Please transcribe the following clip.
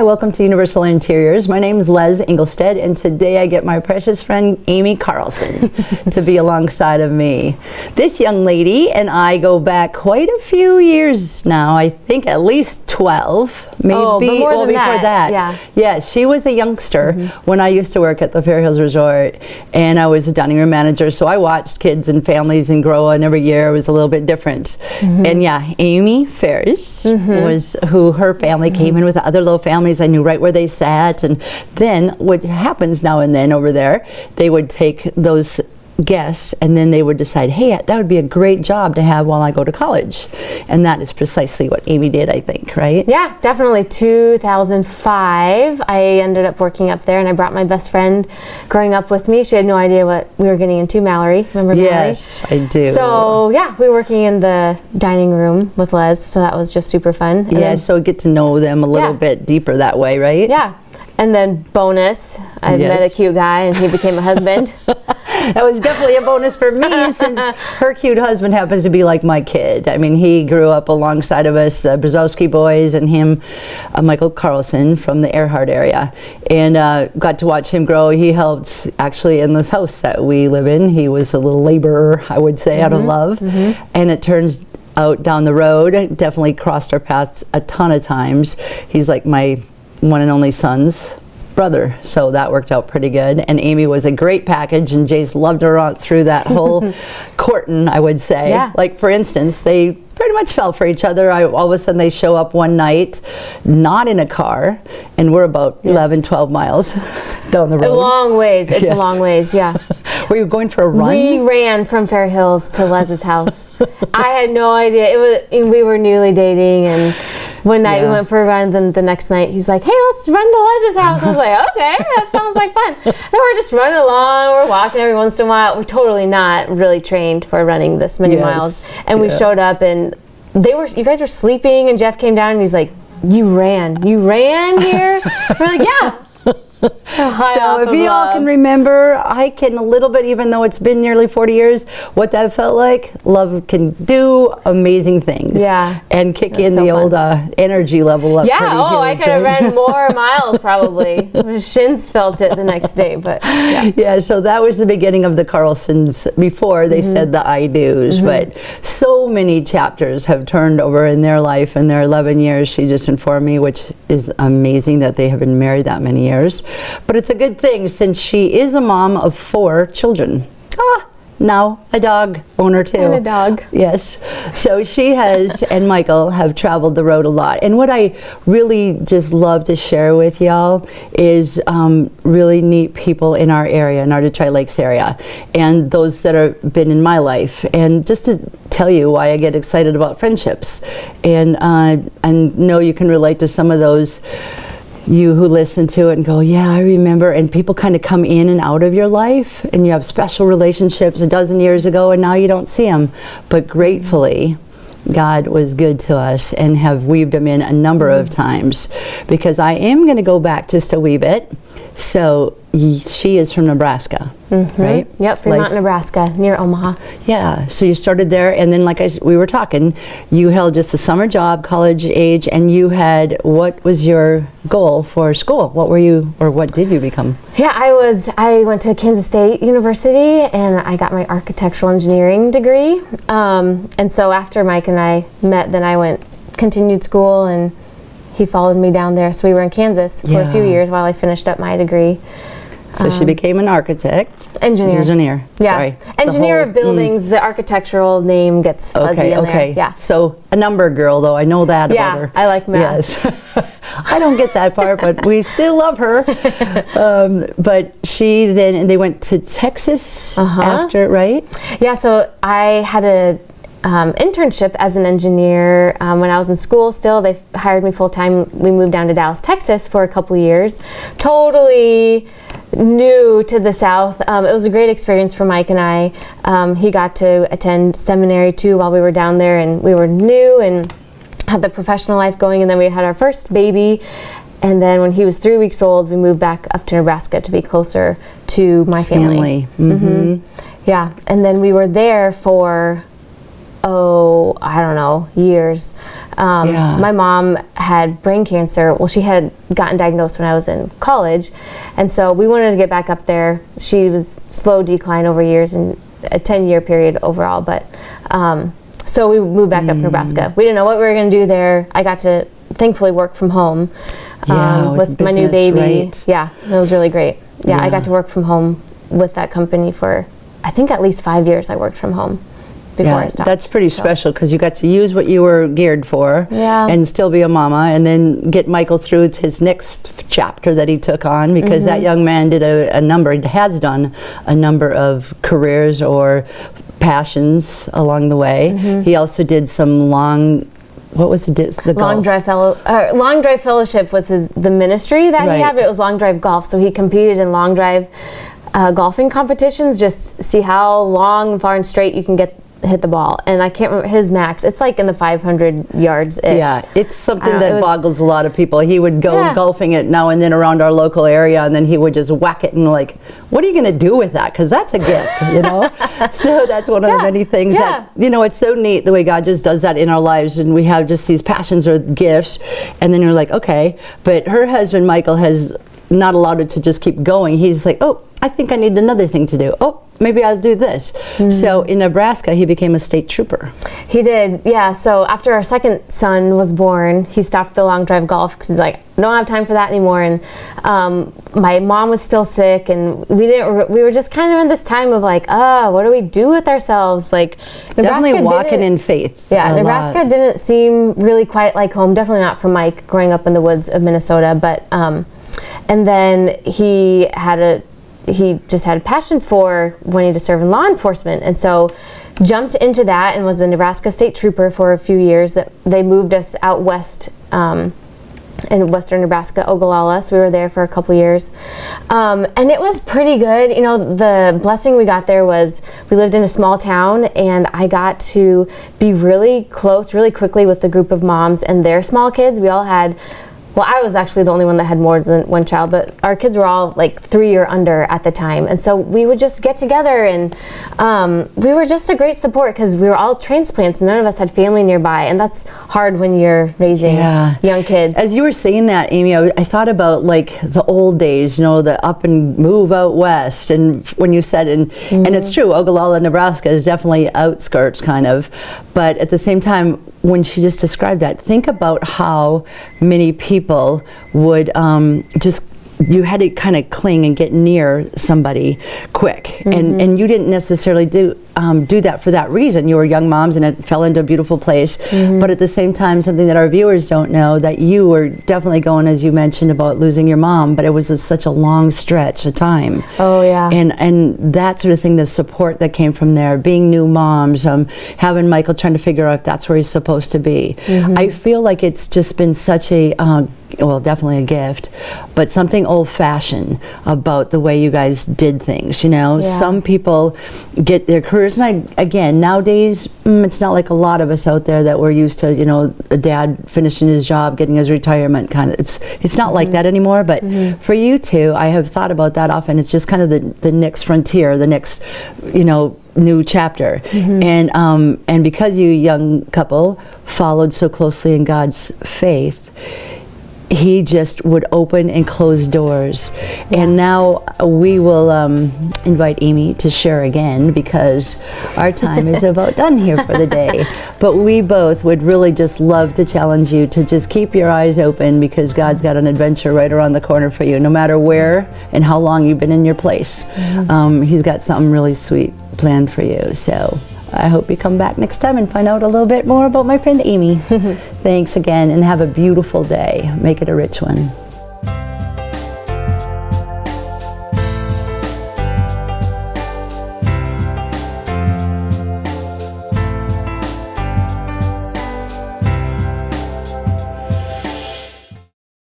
Hi, welcome to Universal Interiors. My name is Lez Engelstad, and today I get my precious friend Amy Carlson to be alongside of me. This young lady and I go back quite a few years now. I think at least 12, maybe. Oh, but more than before that. Yeah. Yeah, she was a youngster when I used to work at the Fair Hills Resort, and I was a dining room manager. So I watched kids and families and grow, and every year was a little bit different. And yeah, Amy Ferris was who her family came in with, the other little families. I knew right where they sat, and then what happens now and then over there, they would take those guests and then they would decide, hey, that would be a great job to have while I go to college. And that is precisely what Amy did, I think, right? Yeah, definitely. 2005, I ended up working up there, and I brought my best friend growing up with me. She had no idea what we were getting into, Mallory. Remember Mallory? Yes, I do. So yeah, we were working in the dining room with Lez, so that was just super fun. And yeah, then, so get to know them a little bit deeper that way, right? yeah. And then bonus, I met a cute guy and he became a husband. That was definitely a bonus for me, since her cute husband happens to be like my kid. I mean, he grew up alongside of us, the Brzezowski boys, and him, Michael Carlson from the Earhart area, and got to watch him grow. He helped actually in this house that we live in. He was a little laborer, I would say, out of love. And it turns out down the road, definitely crossed our paths a ton of times. He's like my one and only son's brother, so that worked out pretty good. And Amy was a great package, and Jace loved her out through that whole courting, I would say. Yeah. Like, for instance, they pretty much fell for each other. All of a sudden they show up one night, not in a car, and we're about 11, 12 miles down the road. A long ways. It's a long ways, yeah. Were you going for a run? We ran from Fair Hills to Lez's house. I had no idea. We were newly dating, and one night we went for a run, then the next night he's like, hey, let's run to Lez's house. I was like, okay, that sounds like fun. Then we're just running along, we're walking every once in a while. We're totally not really trained for running this many miles. And we showed up, and you guys were sleeping, and Jeff came down and he's like, you ran here? We're like, yeah. So if you all can remember, I can a little bit, even though it's been nearly 40 years, what that felt like. Love can do amazing things. Yeah. And kick in the old energy level up. Yeah, I could have ran more miles probably. My shins felt it the next day, but yeah. Yeah, so that was the beginning of the Carlsons before they said the I do's. But so many chapters have turned over in their life in their 11 years, she just informed me, which is amazing that they have been married that many years. But it's a good thing, since she is a mom of 4 children. Now a dog owner too. And a dog. Yes. So she has, and Michael have traveled the road a lot. And what I really just love to share with y'all is really neat people in our area, in our Detroit Lakes area, and those that have been in my life. And just to tell you why I get excited about friendships. And I know you can relate to some of those, you who listen to it and go, yeah, I remember. And people kind of come in and out of your life, and you have special relationships a dozen years ago, and now you don't see them. But gratefully, God was good to us and have weaved them in a number of times. Because I am going to go back just a wee bit. So she is from Nebraska, right? Yep, Fremont, Nebraska, near Omaha. Yeah, so you started there, and then like we were talking, you held just a summer job, college age, and you had, what was your goal for school? What were you, or what did you become? Yeah, I went to Kansas State University, and I got my architectural engineering degree. And so after Mike and I met, then I continued school, and he followed me down there. So we were in Kansas for a few years while I finished up my degree. So she became an architect. Engineer. Yeah. Sorry. Engineer of buildings. The architectural name gets fuzzy in there. Yeah. So a number girl, though. I know that about her. I like math. Yes. I don't get that part, but we still love her. But she then, they went to Texas after, right? Yeah. So I had a internship as an engineer when I was in school. Still, they hired me full-time. We moved down to Dallas, Texas for a couple of years. Totally new to the South. It was a great experience for Mike and I. He got to attend seminary too while we were down there, and we were new and had the professional life going. And then we had our first baby, and then when he was 3 weeks old, we moved back up to Nebraska to be closer to my family. Yeah, and then we were there for I don't know, years. My mom had brain cancer. Well, she had gotten diagnosed when I was in college, and so we wanted to get back up there. She was slow decline over years and a 10-year period overall, but so we moved back up to Nebraska. We didn't know what we were going to do there. I got to thankfully work from home with my new baby. Right. Yeah, it was really great. Yeah, I got to work from home with that company for, I think, at least 5 years I worked from home before I stopped. That's pretty special, because you got to use what you were geared for and still be a mama, and then get Michael through his next chapter that he took on, because that young man did has done a number of careers or passions along the way. He also did some long drive fellowship was the ministry that he had, but it was long drive golf. So he competed in long drive golfing competitions, just see how long, far, and straight you can hit the ball. And I can't remember his max. It's like in the 500 yards-ish. Yeah, it's something that boggles a lot of people. He would go golfing it now and then around our local area, and then he would just whack it, and like, what are you going to do with that? Because that's a gift, you know? So that's one of the many things that, you know, it's so neat the way God just does that in our lives, and we have just these passions or gifts, and then you're like, okay. But her husband, Michael, has not allowed it to just keep going. He's like, oh, I think I need another thing to do. Oh, maybe I'll do this. So in Nebraska, he became a state trooper. He did, yeah. So after our second son was born, he stopped the long drive golf because he's like, I don't have time for that anymore. And my mom was still sick, and we were just kind of in this time of like, what do we do with ourselves? Like, Nebraska definitely walking in faith. Yeah, Nebraska didn't seem really quite like home. Definitely not for Mike growing up in the woods of Minnesota. But and then he just had a passion for wanting to serve in law enforcement, and so jumped into that and was a Nebraska state trooper for a few years. They moved us out west in western Nebraska, Ogallala, so we were there for a couple years, and it was pretty good. You know, the blessing we got there was we lived in a small town, and I got to be really close really quickly with the group of moms and their small kids. We all had, well, I was actually the only one that had more than one child, but our kids were all like 3 or under at the time. And so we would just get together, and we were just a great support because we were all transplants. None of us had family nearby, and that's hard when you're raising young kids. As you were saying that, Amy, I thought about like the old days, you know, the up and move out west. And when you said, and it's true, Ogallala, Nebraska is definitely outskirts kind of. But at the same time, when she just described that, think about how many people would you had to kind of cling and get near somebody quick, and you didn't necessarily do that for that reason. You were young moms, and it fell into a beautiful place. But at the same time, something that our viewers don't know, that you were definitely going, as you mentioned, about losing your mom, but it was such a long stretch of time. Oh yeah. And that sort of thing, the support that came from there, being new moms, having Michael trying to figure out if that's where he's supposed to be. I feel like it's just been such a well, definitely a gift, but something old-fashioned about the way you guys did things, you know? Some people get their careers, and again, nowadays, it's not like a lot of us out there that we're used to, you know, a dad finishing his job, getting his retirement kind of, it's not like that anymore, but for you two, I have thought about that often. It's just kind of the next frontier, the next, you know, new chapter. And because you young couple followed so closely in God's faith, he just would open and close doors. And now we will invite Amy to share again, because our time is about done here for the day. But we both would really just love to challenge you to just keep your eyes open, because God's got an adventure right around the corner for you, no matter where and how long you've been in your place. He's got something really sweet planned for you. So I hope you come back next time and find out a little bit more about my friend Amy. Thanks again, and have a beautiful day. Make it a rich one.